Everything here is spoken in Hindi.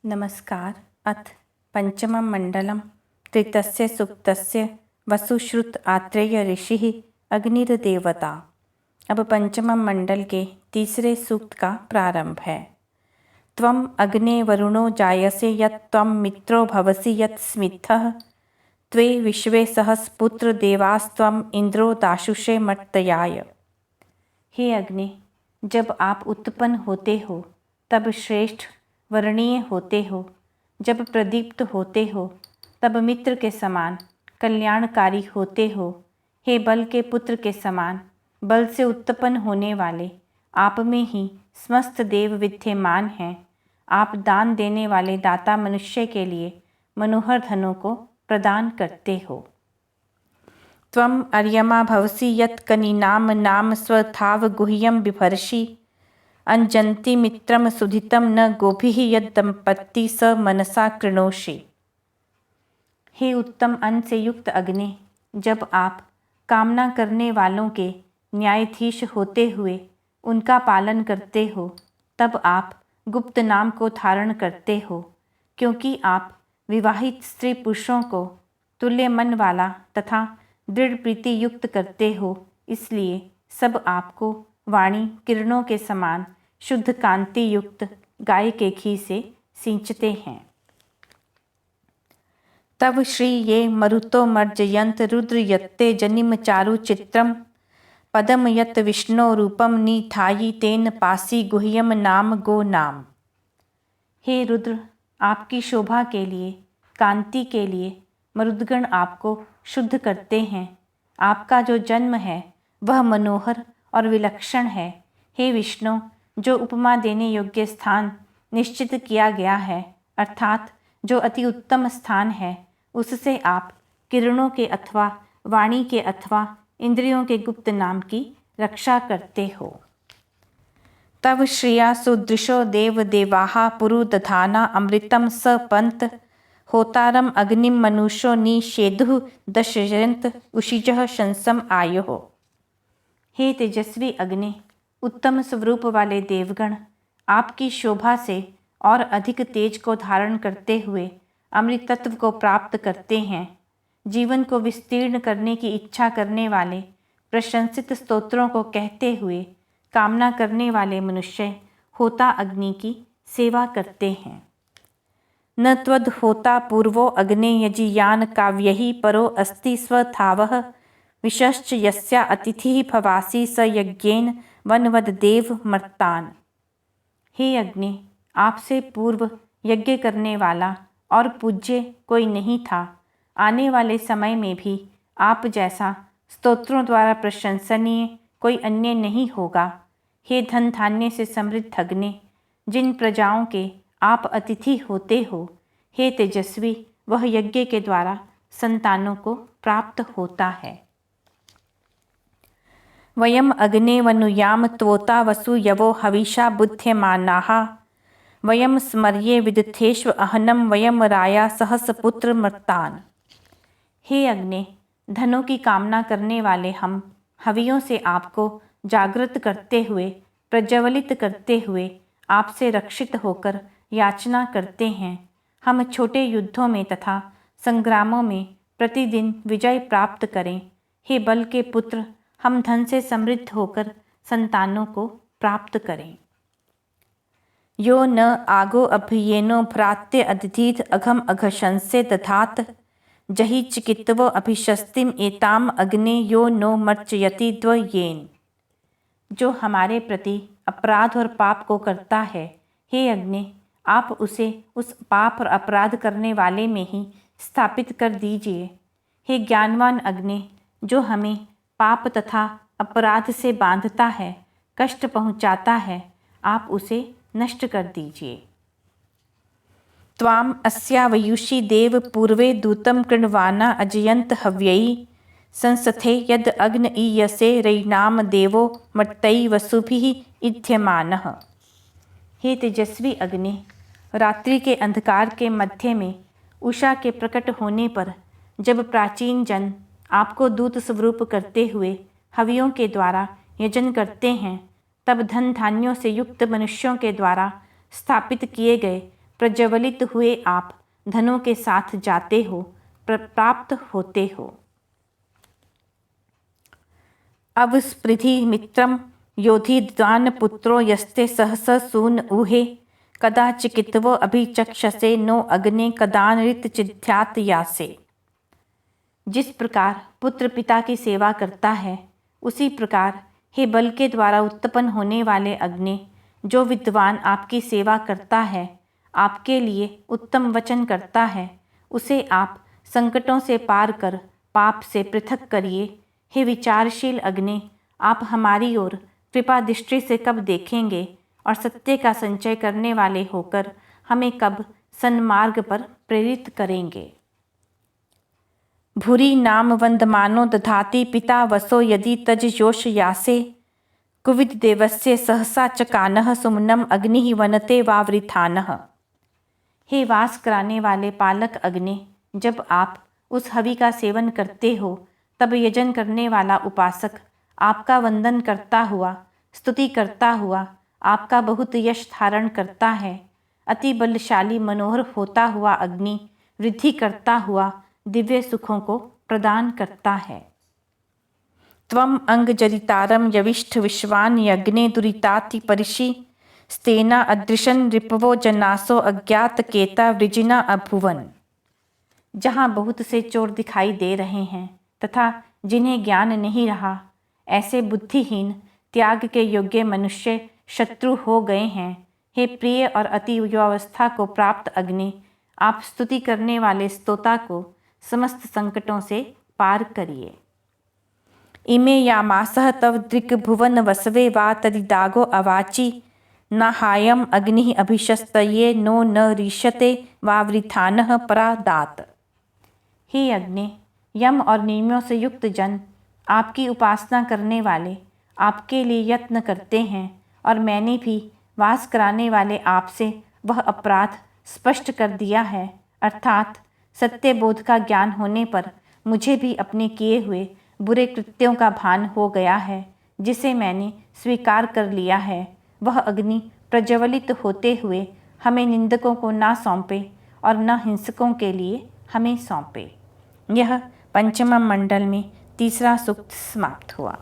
नमस्कार। अथ पंचमं मंडलम तृतीयस्य सूक्तस्य वसुश्रुत आत्रेय ऋषिः अग्निर्देवता। अब पंचमं मंडल के तीसरे सूक्त का प्रारंभ है। त्वम् अग्ने वरुणो जायसे यत् त्वं मित्रो भवसि यत् स्मिद्धः त्वे विश्वे सहस्पुत्र देवास्त्वम् इंद्रो दाशुषे मर्तयाय। हे अग्नि, जब आप उत्पन्न होते हो तब श्रेष्ठ वर्णीय होते हो, जब प्रदीप्त होते हो तब मित्र के समान कल्याणकारी होते हो। हे बल के पुत्र के समान बल से उत्पन्न होने वाले, आप में ही समस्त देव विद्यमान हैं। आप दान देने वाले दाता मनुष्य के लिए मनोहर धनों को प्रदान करते हो। त्वम् अर्यमा भवसि यत् कनीनाम नाम स्वथाव गुह्यं बिभर्षि अंजन्ति मित्रम सुधितम न गोभिः यद्दम्पत्ति स मनसा कृणोषि। हे उत्तम अन्न से युक्त अग्नि, जब आप कामना करने वालों के न्यायाधीश होते हुए उनका पालन करते हो तब आप गुप्त नाम को धारण करते हो, क्योंकि आप विवाहित स्त्री पुरुषों को तुल्य मन वाला तथा दृढ़ प्रीति युक्त करते हो। इसलिए सब आपको वाणी किरणों के समान शुद्ध कांति युक्त गाय के घी से सींचते हैं। तब श्री ये मरुतो मर्जयंत रुद्र यत्ते जनिम चारु चित्रम पदम यत विष्णु रूपम निधायि तेन पासी गुह्यम नाम गो नाम। हे रुद्र, आपकी शोभा के लिए, कांति के लिए मरुदगण आपको शुद्ध करते हैं। आपका जो जन्म है वह मनोहर और विलक्षण है। हे विष्णु, जो उपमा देने योग्य स्थान निश्चित किया गया है, अर्थात जो अति उत्तम स्थान है, उससे आप किरणों के अथवा वाणी के अथवा इंद्रियों के गुप्त नाम की रक्षा करते हो। तव श्रिया सुदृशो देव देवाः पुरु दधाना अमृतम स पंत होतारम अग्निम मनुष्यो निषेधु दशयंत उषिजः शंसम आयुः। हे तेजस्वी अग्नि, उत्तम स्वरूप वाले देवगण आपकी शोभा से और अधिक तेज को धारण करते हुए अमृत तत्व को प्राप्त करते हैं। जीवन को विस्तीर्ण करने की इच्छा करने वाले प्रशंसित स्तोत्रों को कहते हुए कामना करने वाले मनुष्य होता अग्नि की सेवा करते हैं। न त्वद् होता पूर्वो अग्ने यजीयान काव्यहि परो अस्ति स्वथावः विशश्च यस्या अतिथिः भवासि स यज्ञेन वनवद देव मर्तान। हे अग्नि, आपसे पूर्व यज्ञ करने वाला और पूज्य कोई नहीं था। आने वाले समय में भी आप जैसा स्तोत्रों द्वारा प्रशंसनीय कोई अन्य नहीं होगा। हे धन धान्य से समृद्ध अग्नि, जिन प्रजाओं के आप अतिथि होते हो, हे तेजस्वी, वह यज्ञ के द्वारा संतानों को प्राप्त होता है। वयम अग्ने वनुयाम त्वोता वसु यवो हविषा बुध्यमानाः वयम स्मर्ये विदथेष्व अहनम वयम राया सहस्पुत्र मर्तान। हे अग्नि, धनों की कामना करने वाले हम हवियों से आपको जागृत करते हुए, प्रज्वलित करते हुए आपसे रक्षित होकर याचना करते हैं। हम छोटे युद्धों में तथा संग्रामों में प्रतिदिन विजय प्राप्त करें। हे बल के पुत्र, हम धन से समृद्ध होकर संतानों को प्राप्त करें। यो न आगो अभियेनो भ्रात्य अदधीत अघम अघशंसे दधात जहि चिकित्व अभिशस्तिम एताम अग्ने यो नो मर्चयति द्वयेन। जो हमारे प्रति अपराध और पाप को करता है, हे अग्नि, आप उसे उस पाप और अपराध करने वाले में ही स्थापित कर दीजिए। हे ज्ञानवान अग्नि, जो हमें पाप तथा अपराध से बांधता है, कष्ट पहुँचाता है, आप उसे नष्ट कर दीजिए। त्वाम अस्या वयुषी देव पूर्वे दूतम कृण्वाना अजयंत हव्यई संसथे यद अग्न ईयसे रैनाम देवो मर्तई वसुभिः इध्यमानः। हे तेजस्वी अग्नि, रात्रि के अंधकार के मध्य में उषा के प्रकट होने पर जब प्राचीन जन आपको दूत स्वरूप करते हुए हवियों के द्वारा यजन करते हैं, तब धन धान्यों से युक्त मनुष्यों के द्वारा स्थापित किए गए प्रज्वलित हुए आप धनों के साथ जाते हो, प्राप्त होते हो। अवस्पृधि मित्रम योधि द्वान पुत्रो यस्ते सहस सून ऊहे कदाचिकित्वो अभिचक्षसे नो अग्ने कदानृत चिध्यात यासे। जिस प्रकार पुत्र पिता की सेवा करता है, उसी प्रकार हे बल के द्वारा उत्पन्न होने वाले अग्नि, जो विद्वान आपकी सेवा करता है, आपके लिए उत्तम वचन करता है, उसे आप संकटों से पार कर पाप से पृथक करिए। हे विचारशील अग्नि, आप हमारी ओर कृपा दृष्टि से कब देखेंगे और सत्य का संचय करने वाले होकर हमें कब सन्मार्ग पर प्रेरित करेंगे। भूरि नाम वंदमानो दधाति पिता वसो यदि तज योष यासे कुविद देवस्य सहसा चकानः सुमनम अग्नि वनते वावृथानः। हे वास कराने वाले पालक अग्नि, जब आप उस हवि का सेवन करते हो, तब यजन करने वाला उपासक आपका वंदन करता हुआ, स्तुति करता हुआ आपका बहुत यश धारण करता है। अति बलशाली मनोहर होता हुआ अग्नि वृद्धि करता हुआ दिव्य सुखों को प्रदान करता है। त्वम अंग जरितारम यविष्ठ विश्वान यज्ञे दुरिताति परिषि स्तेना अदृशन रिपवो जनासो अज्ञात केता वृजिना अभुवन। जहाँ बहुत से चोर दिखाई दे रहे हैं तथा जिन्हें ज्ञान नहीं रहा, ऐसे बुद्धिहीन त्याग के योग्य मनुष्य शत्रु हो गए हैं। हे प्रिय और अति युवावस्था को प्राप्त अग्नि, आप स्तुति करने वाले स्तोता को समस्त संकटों से पार करिए। इमे यामासः तव दृक् भुवन वसवे वा तदिदागो अवाचि न हायम अग्नि अभिशस्तये नो न रीष्यते वावृथानः परादात। हे अग्नि, यम और नियमों से युक्त जन आपकी उपासना करने वाले आपके लिए यत्न करते हैं, और मैंने भी वास कराने वाले आपसे वह अपराध स्पष्ट कर दिया है, अर्थात सत्य बोध का ज्ञान होने पर मुझे भी अपने किए हुए बुरे कृत्यों का भान हो गया है, जिसे मैंने स्वीकार कर लिया है। वह अग्नि प्रज्वलित होते हुए हमें निंदकों को ना सौंपे और न हिंसकों के लिए हमें सौंपे। यह पंचम मंडल में तीसरा सूक्त समाप्त हुआ।